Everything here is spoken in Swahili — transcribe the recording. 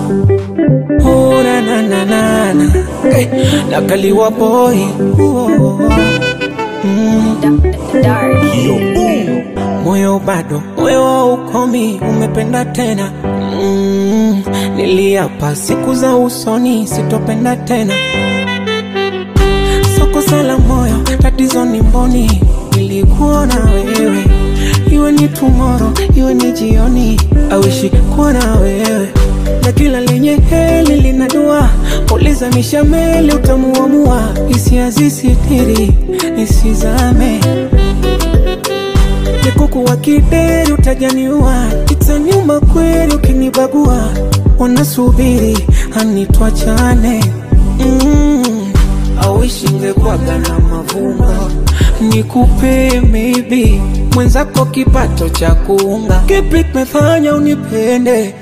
Oh na na na na na, hey, nakaliwa boy. Dark. Yo, boom. Moyo bado, moyo ukomi, umependa tena. Niliapa siku za usoni, sitopenda tena. Soko sala moyo, tatizo ni mboni. Nilikuwa na wewe, iwe ni tomorrow, iwe ni jioni, I wish kuwa na wewe. Na kila lenye heli linadua, uliza mishameli utamuamua. Hisia zisitiri, nisizame. Kuku wa kideri utajaniua, itaniuma kweli ukinibagua. Wanasubiri hanituachane. I wish ingekuwaga na mavumba, nikupe maybe mwenzako kipato cha kuunga. Kipi kimefanya unipende?